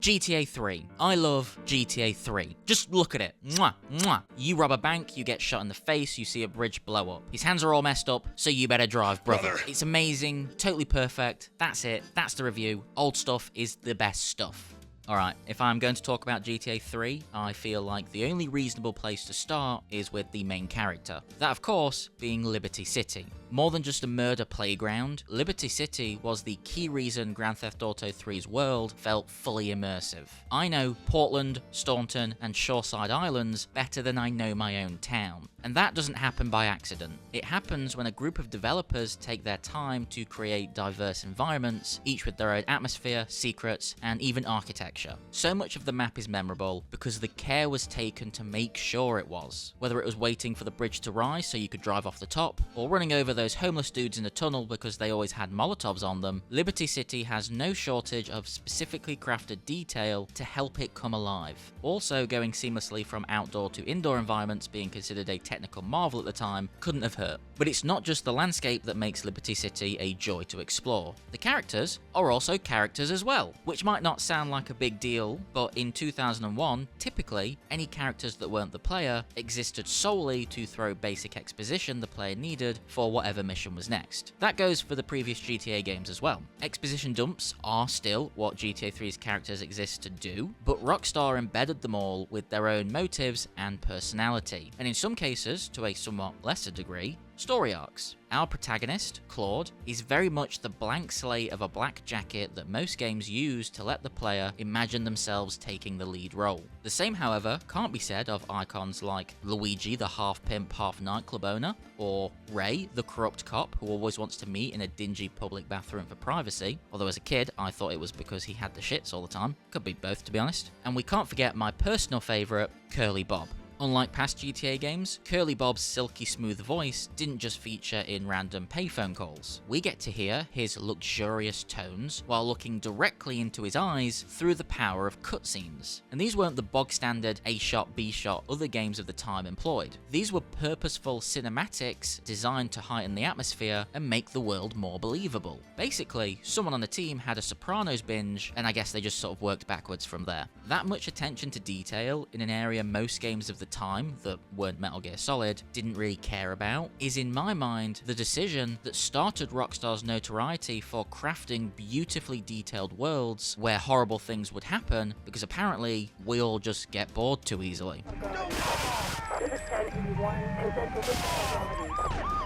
GTA 3. I love GTA 3. Just look at it. Mwah, mwah. You rob a bank, you get shot in the face, you see a bridge blow up. His hands are all messed up, so you better drive, brother. It's amazing, totally perfect. That's it. That's the review. Old stuff is the best stuff. Alright, if I'm going to talk about GTA 3, I feel like the only reasonable place to start is with the main character. That, of course, being Liberty City. More than just a murder playground, Liberty City was the key reason Grand Theft Auto 3's world felt fully immersive. I know Portland, Staunton, and Shoreside Islands better than I know my own town. And that doesn't happen by accident. It happens when a group of developers take their time to create diverse environments, each with their own atmosphere, secrets, and even architecture. So much of the map is memorable because the care was taken to make sure it was. Whether it was waiting for the bridge to rise so you could drive off the top, or running over those homeless dudes in the tunnel because they always had Molotovs on them, Liberty City has no shortage of specifically crafted detail to help it come alive. Also, going seamlessly from outdoor to indoor environments being considered a technical marvel at the time couldn't have hurt. But it's not just the landscape that makes Liberty City a joy to explore. The characters are also characters as well, which might not sound like a big deal, but in 2001, typically, any characters that weren't the player existed solely to throw basic exposition the player needed for whatever mission was next. That goes for the previous GTA games as well. Exposition dumps are still what GTA 3's characters exist to do, but Rockstar embedded them all with their own motives and personality, and in some cases, to a somewhat lesser degree, story arcs. Our protagonist, Claude, is very much the blank slate of a black jacket that most games use to let the player imagine themselves taking the lead role. The same, however, can't be said of icons like Luigi, the half-pimp, half-nightclub owner, or Ray, the corrupt cop who always wants to meet in a dingy public bathroom for privacy, although as a kid I thought it was because he had the shits all the time. Could be both, to be honest. And we can't forget my personal favourite, Curly Bob. Unlike past GTA games, Curly Bob's silky smooth voice didn't just feature in random payphone calls. We get to hear his luxurious tones while looking directly into his eyes through the power of cutscenes. And these weren't the bog standard A-shot, B-shot other games of the time employed. These were purposeful cinematics designed to heighten the atmosphere and make the world more believable. Basically, someone on the team had a Sopranos binge, and I guess they just sort of worked backwards from there. That much attention to detail in an area most games of the time that weren't Metal Gear Solid didn't really care about is, in my mind, the decision that started Rockstar's notoriety for crafting beautifully detailed worlds where horrible things would happen because apparently we all just get bored too easily.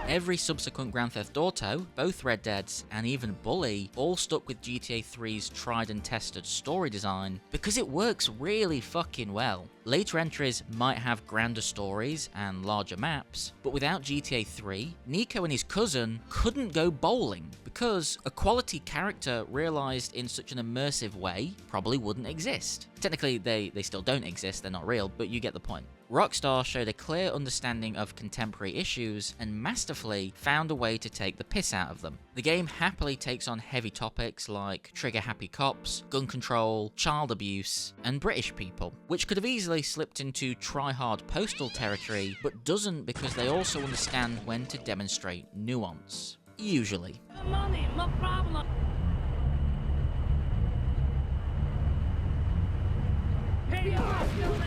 Every subsequent Grand Theft Auto, both Red Dead's and even Bully, all stuck with GTA 3's tried and tested story design because it works really fucking well. Later entries might have grander stories and larger maps, but without GTA 3, Nico and his cousin couldn't go bowling because a quality character realized in such an immersive way probably wouldn't exist. Technically, they still don't exist, they're not real, but you get the point. Rockstar showed a clear understanding of contemporary issues and masterfully found a way to take the piss out of them. The game happily takes on heavy topics like trigger-happy cops, gun control, child abuse, and British people, which could have easily slipped into try-hard postal territory, but doesn't because they also understand when to demonstrate nuance. Usually. Money, no problem.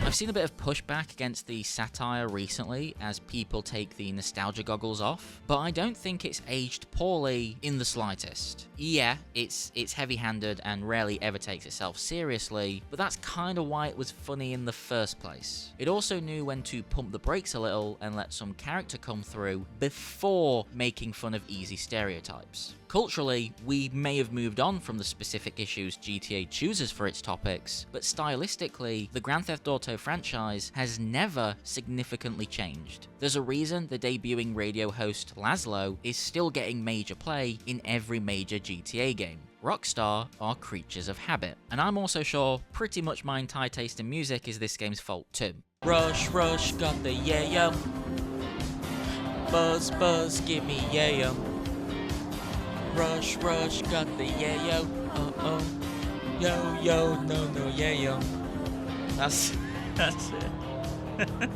I've seen a bit of pushback against the satire recently as people take the nostalgia goggles off, but I don't think it's aged poorly in the slightest. Yeah, it's heavy-handed and rarely ever takes itself seriously, but that's kind of why it was funny in the first place. It also knew when to pump the brakes a little and let some character come through before making fun of easy stereotypes. Culturally, we may have moved on from the specific issues GTA chooses for its topics, but stylistically, the Grand Theft Auto franchise has never significantly changed. There's a reason the debuting radio host Laszlo is still getting major play in every major GTA game. Rockstar are creatures of habit, and I'm also sure pretty much my entire taste in music is this game's fault too. Rush, rush, got the yayo. Buzz, buzz, give me yayo. Rush, rush, got the yayo. Uh-oh. Yo, yo, no, no, yayo. That's it.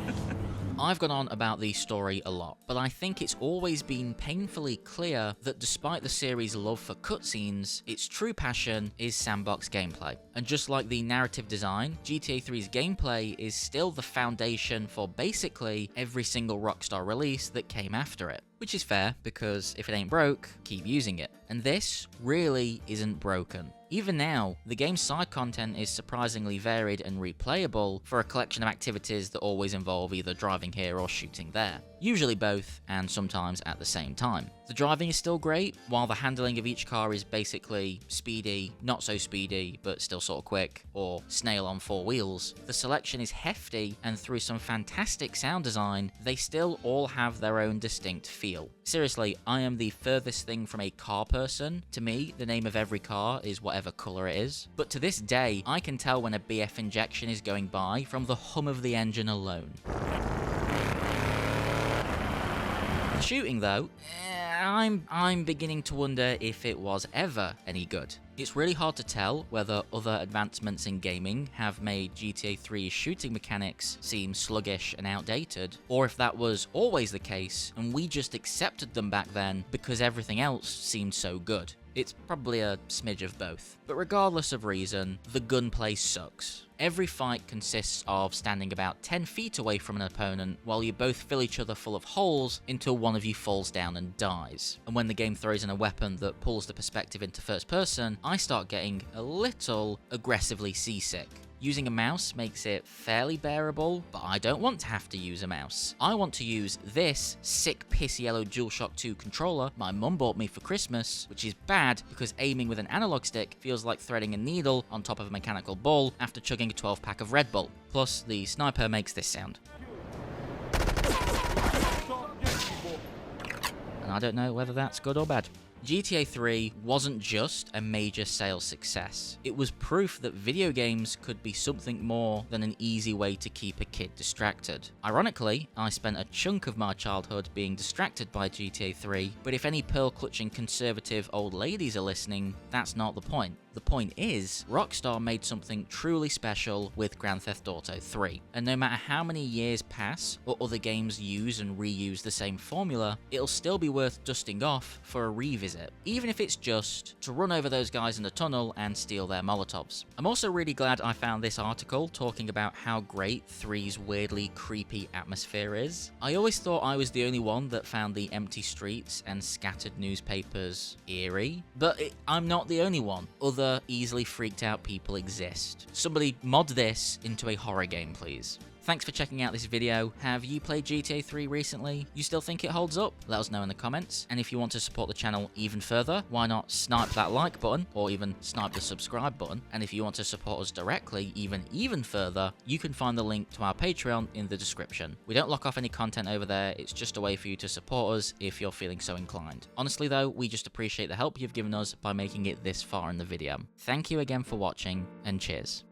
I've gone on about the story a lot, but I think it's always been painfully clear that despite the series' love for cutscenes, its true passion is sandbox gameplay. And just like the narrative design, GTA 3's gameplay is still the foundation for basically every single Rockstar release that came after it. Which is fair, because if it ain't broke, keep using it. And this really isn't broken. Even now, the game's side content is surprisingly varied and replayable for a collection of activities that always involve either driving here or shooting there. Usually both, and sometimes at the same time. The driving is still great, while the handling of each car is basically speedy, not so speedy, but still sort of quick, or snail on four wheels. The selection is hefty, and through some fantastic sound design, they still all have their own distinct feel. Seriously, I am the furthest thing from a car person. To me, the name of every car is whatever colour it is. But to this day, I can tell when a BF injection is going by from the hum of the engine alone. The shooting though, I'm beginning to wonder if it was ever any good. It's really hard to tell whether other advancements in gaming have made GTA 3's shooting mechanics seem sluggish and outdated, or if that was always the case and we just accepted them back then because everything else seemed so good. It's probably a smidge of both. But regardless of reason, the gunplay sucks. Every fight consists of standing about 10 feet away from an opponent while you both fill each other full of holes until one of you falls down and dies. And when the game throws in a weapon that pulls the perspective into first person, I start getting a little aggressively seasick. Using a mouse makes it fairly bearable, but I don't want to have to use a mouse. I want to use this sick piss yellow DualShock 2 controller my mum bought me for Christmas, which is bad because aiming with an analog stick feels like threading a needle on top of a mechanical ball after chugging a 12-pack of Red Bull. Plus, the sniper makes this sound. And I don't know whether that's good or bad. GTA 3 wasn't just a major sales success. It was proof that video games could be something more than an easy way to keep a kid distracted. Ironically, I spent a chunk of my childhood being distracted by GTA 3, but if any pearl-clutching conservative old ladies are listening, that's not the point. The point is, Rockstar made something truly special with Grand Theft Auto 3, and no matter how many years pass or other games use and reuse the same formula, it'll still be worth dusting off for a revisit, even if it's just to run over those guys in the tunnel and steal their Molotovs. I'm also really glad I found this article talking about how great 3's weirdly creepy atmosphere is. I always thought I was the only one that found the empty streets and scattered newspapers eerie, but I'm not the only one. Other easily freaked out people exist. Somebody mod this into a horror game, please. Thanks for checking out this video. Have you played GTA 3 recently? You still think it holds up? Let us know in the comments. And if you want to support the channel even further, why not snipe that like button or even snipe the subscribe button? And if you want to support us directly even further, you can find the link to our Patreon in the description. We don't lock off any content over there. It's just a way for you to support us if you're feeling so inclined. Honestly though, we just appreciate the help you've given us by making it this far in the video. Thank you again for watching, and cheers.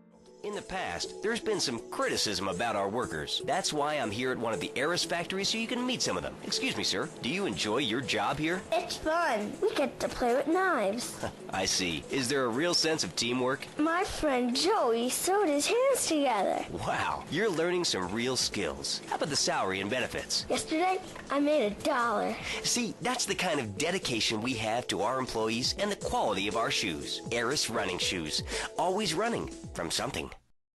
In the past, there's been some criticism about our workers. That's why I'm here at one of the Eris factories so you can meet some of them. Excuse me, sir. Do you enjoy your job here? It's fun. We get to play with knives. I see. Is there a real sense of teamwork? My friend Joey sewed his hands together. Wow, you're learning some real skills. How about the salary and benefits? Yesterday, I made $1. See, that's the kind of dedication we have to our employees and the quality of our shoes. Eris running shoes. Always running from something.